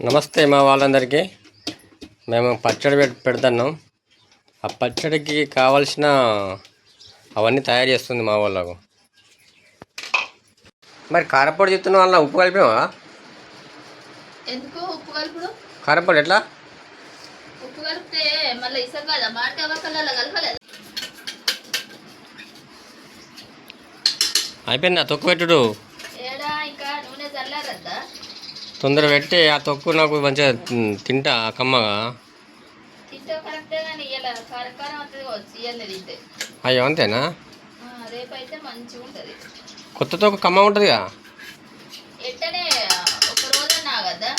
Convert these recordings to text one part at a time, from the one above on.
నమస్తే మా వాళ్ళందరికీ. మేము పచ్చడి పెడుతున్నాం. ఆ పచ్చడికి కావాల్సిన అవన్నీ తయారు చేస్తుంది మా వాళ్ళకు. మరి కారపొడి చెప్తున్న వాళ్ళ ఉప్పు కలిపావా? ఎందుకు ఉప్పు కలుపుడు? కారపొడి ఎట్లా? ఉప్పు కలిపితే మళ్ళీ ఇసుక కదా మామిడికాయ వక్కలలో కలపలేదు. అయిపోయిందా తొక్కు పెట్టుడు? ఏడా ఇంకా నూనె చల్లారద్దా? తొందర పెట్టి ఆ తొక్కు నాకు మంచిగా తింటా కమ్మగా. తింటే కరెక్టే కానీ ఇలా కారం వస్తుంది కావచ్చు ఇయ్యాలి తింటే. అయ్యో అంతేనా? రేపు అయితే మంచిగా ఉంటుంది. కొత్త తొక్కు కమ్మ ఉంటుందిగా. ఎట్టనే ఒక రోజన్నా కదా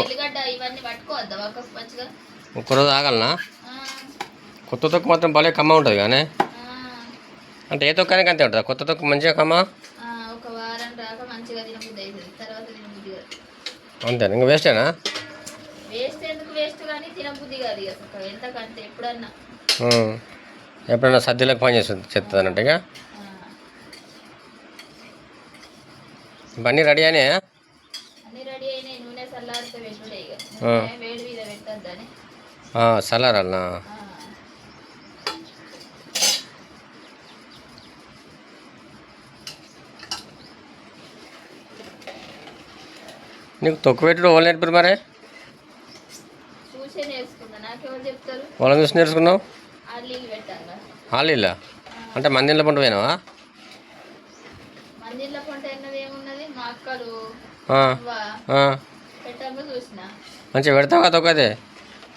ఎల్లిగడ్డ ఇవన్నీ పట్టుకోవద్దా ఒక మంచిగా? ఒక్కరోజు ఆగలనా? కొత్త తొక్కు మాత్రం భలే కమ్మ ఉంటుంది కానీ. అంటే ఏ తొక్కనికి అంతే ఉంటుందా? కొత్త తొక్కు మంచిగా కమ్మ ఒక వారం రాక మంచిగా తినబుద్ధి అవుతుంది, తర్వాత తినబుద్ధి కాదు. అంతేనా? ఇంకా వేస్టేనా? వేస్ట్ ఎందుకు వేస్ట్ కానీ తినబుద్ధి కాదు అసలు ఎంతకంటే ఎప్పుడన్నా. ఎప్పుడైనా సద్యలకు పని చేస్తుంది అన్నట్టుగా. ఇవన్నీ రెడీ అయినాయి? అన్నీ రెడీ అయినాయి. నూనె చల్లారితే పెట్టుడే ఇక వేడి మీద పెట్టద్దని. చల్లారాలనా? నీకు తొక్కు పెట్టుడు వాళ్ళు నేర్పారు మరి? చూసే నేర్చుకున్నా, నాకెవరు చెప్తారు? వాళ్ళని చూసి నేర్చుకున్నావు? ఆలీలు పెట్టాలా? ఆలీలా అంటే మందిలో పంట పోయినావా? మందిలో పంట అన్నది ఏమున్నది? మా అక్కలు పెట్టాక చూసిన. మంచిగా పెడతావా తొక్కదే?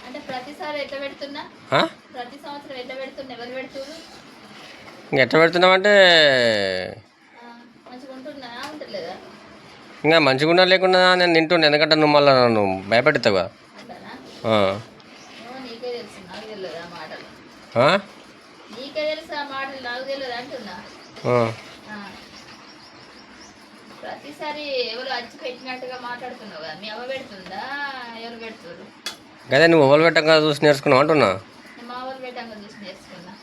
అంటే ప్రతిసారి ఎట్లా పెడుతున్నా, ప్రతి సంవత్సరం ఎట్లా పెడుతున్నా, ఎవరు పెడుతున్నారు? ఇంకా ఎట్లా పెడుతున్నావు అంటే మంచిగా ఉంటున్నా ఉంటలేదా? ఇంకా మంచిగా ఉన్నా లేకుండా నేను తింటున్నా, ఎందుకంటే నువ్వు మళ్ళీ నన్ను భయపెడతావు కదా. నీకే తెలుసు, నాకు తెలియదు ఆ మాటలు. నీకే తెలుసు ఆ మాటలు, నాకు తెలియదు అంటున్నా. ప్రతిసారి ఎవరు అచ్చి పెట్టినట్టుగా మాట్లాడుతున్నావు కదా. మీ అవ్వ పెడుతుందా, ఎవరు పెడుతున్నారు? కదా నువ్వు ఎవరు పెట్టంగా చూసి నేర్చుకున్నావు అంటున్నా. మా వాళ్ళు పెట్టంగా చూసి నేర్చుకున్నా.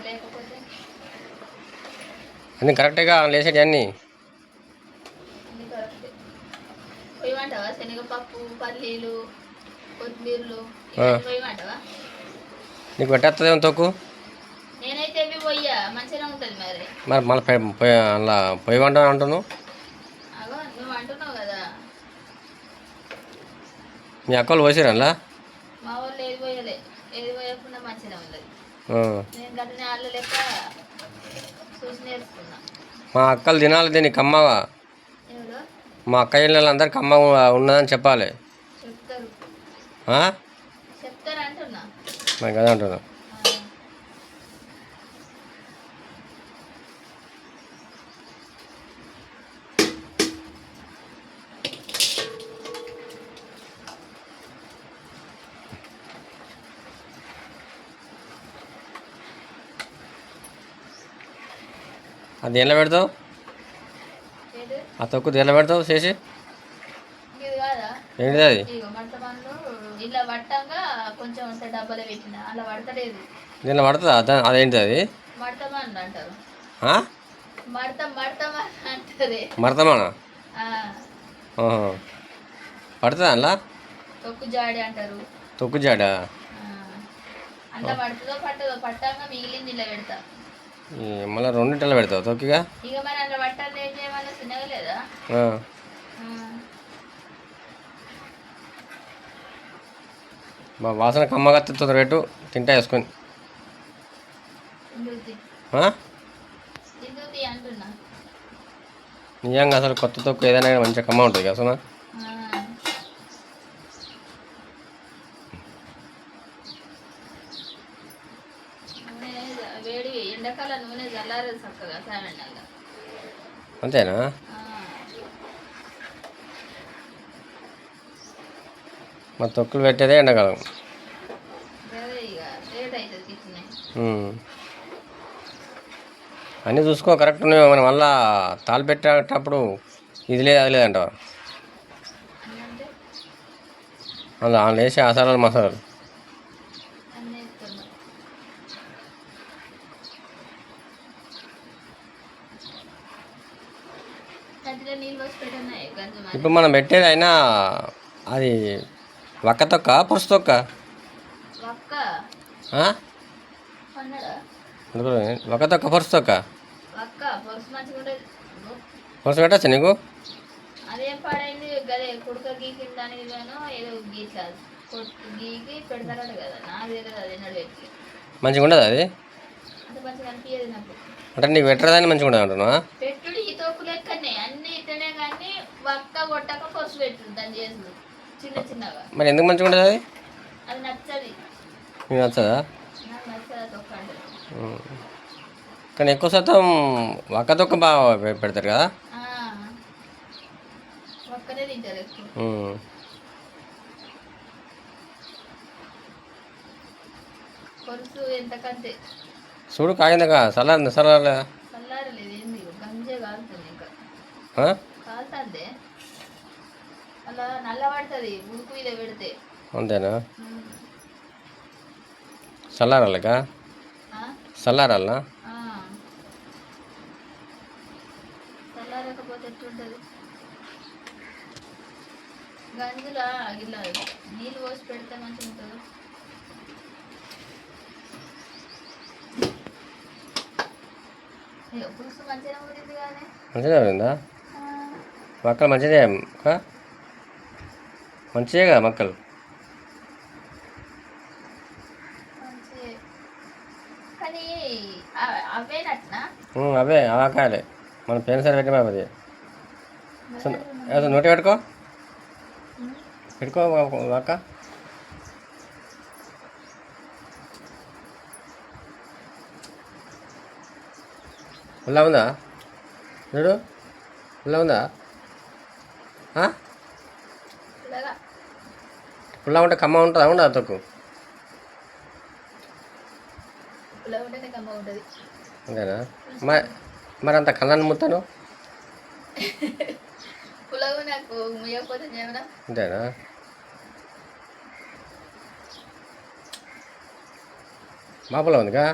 లేకపోతే అన్నీ కరెక్ట్గా లేసేటి అన్నీ కరెక్ట్. పోయమంటావా? శనగపప్పు, పల్లీలు, కొత్తిమీరలు పోయమంటావా? నీకు పెట్టేస్తుందేమో తొక్కు. నేనైతే ఇవి పోయ్యా, మంచిగా ఉంటుంది. మరి మళ్ళీ అలా పోయమంటావు అంటున్నావు. అగో నువ్వు అంటున్నావు కదా. మీ అక్కలు పోసారు అలా? మా వాళ్ళు ఏది పోయలే, ఏది పోయకుండా మంచిగా ఉంది. నేను గట్టిన వాళ్ళ లెక్క చూసి నేర్చుకున్నా. మా అక్కలు తినాలి దీన్ని కమ్మగా. మా అక్క ఇళ్ళ అందరికి కమ్మ ఉన్నదని చెప్పాలి. చెప్తారు అంటున్నా. నాకు కదా అంటున్నా. అది ఎలా పెడతావు? ఆ తొక్కు ఎలా పెడతావు చేసి? ఏంటిది అది? ఇలా పట్టంగా కొంచెం డబ్బాలో పెట్టిన అలా పడతలేదు. దీనిలో పడుతుందా? అదేంటి అది? మడతమాన్ అంటారు. మడతమానా? పడుతుందా అలా? తొక్కు జాడి అంటారు. తొక్కు జాడా? అంత పడుతుందో పట్టదో, పట్టంగా మిగిలింది ఇలా పెడతా. మళ్ళీ రెండింటిలో పెడతావు తొక్కిగా? ఇక మరి అలా పట్టాలి ఏం చేయమన్నా చిన్నగా లేదా? మా వాసన కమ్మగా తొందర పెట్టు, తింటా వేసుకొని. అంటున్నా నిజంగా అసలు కొత్త తొక్కు ఏదైనా మంచిగా కమ్మ ఉంటుంది కదా అసలు. వేడి ఎండాకాలం నూనె చల్లారదు చక్కగా సాయంత్రంగా. అంతేనా? మా తొక్కులు పెట్టేదే ఎండాకాలం. అన్నీ చూసుకో కరెక్ట్ ఉన్నాయి. మనం మళ్ళా తాళ్ళు పెట్టేటప్పుడు ఇది లేదు అది లేదంట. అందులో వేసే మసాలాలు గంటలో నీళ్ళు పోసి పెట్టన్నాయి గంజు మరి. ఇప్పుడు మనం పెట్టేది అయినా అది వక్క తొక్క పురుసు తొక్క ఒక్క ఆ? అన్నాడా వక్క తొక్క పురుసు తొక్క ఒక్క పొరుసు మంచిగా ఉండేది. పురుసు పెట్టచ్చా నీకు? అదేం పాడైంది గదే కుడుక గీకిన దానికి గాను ఏదో గీట్లా గీకి పెడతారట కదా, నాకు తెలియదు అది ఎన్నడు పెట్టి. మంచిగా ఉండదు అది అంత మంచిగా అనిపించేది నాకు. అంటే నీకు పెట్టడానికి మంచిగా ఉండదు అంటున్నావా? పెట్టుడు ఈ తోపు లెక్కనే అన్ని ఇతనే కానీ వక్క కొట్టక పొరుసు పెట్టుడు దాని చేసుడు చిన్న చిన్నగా. మరి ఎందుకు మంచిగా ఉండదు అది? అది నచ్చది, నీకు నచ్చదా? నాకు నచ్చదు తొక్క అంటే. కానీ ఎక్కువ శాతం వక్క తొక్క బాగా పెడతారు కదా. ఒక్కనే తింటారు ఎక్కువ. పొరుసు ఎంతకంతే. చూడు కాగిందగా చల్లారింది చల్లారలే చల్లారలేదు ఏంది గంజే కాలుతుంది ఇంకా కాలుతుంది అలా నల్ల పడుతుంది ఉడుకు మీద పెడితే. అంతేనా? చల్లారాలిక చల్లారాలనా? చల్లారకపోతే ఎట్లుంటుంది? గంజులా ఇలా నీళ్ళు పోసి పెడితే మంచిగా ఉంటుంది. పులుసు మంచిగా ఊరింది కానీ మంచిగా ఉందా? మక్కలు మంచిదే మంచిదే కదా మక్కలు. మంచి కానీ అవేనట్నా? అవే ఆకాయలే మన పేరు సరి పెట్టిన అది నోటి పెట్టుకో పెట్టుకో అక్క. పుల్ల ఉందా చూడు, పుల్ల ఉందా? పుల్ల ఉంటే కమ్మ ఉంటుందా? ఉండదా తొక్కు? అంతేనా? మరి అంత కళ్ళని ముత్తాను పులగు నాకు ముయ్యకపోతే ఏమన్నా. అంతేనా? మా పుల్ల ఉందిగా.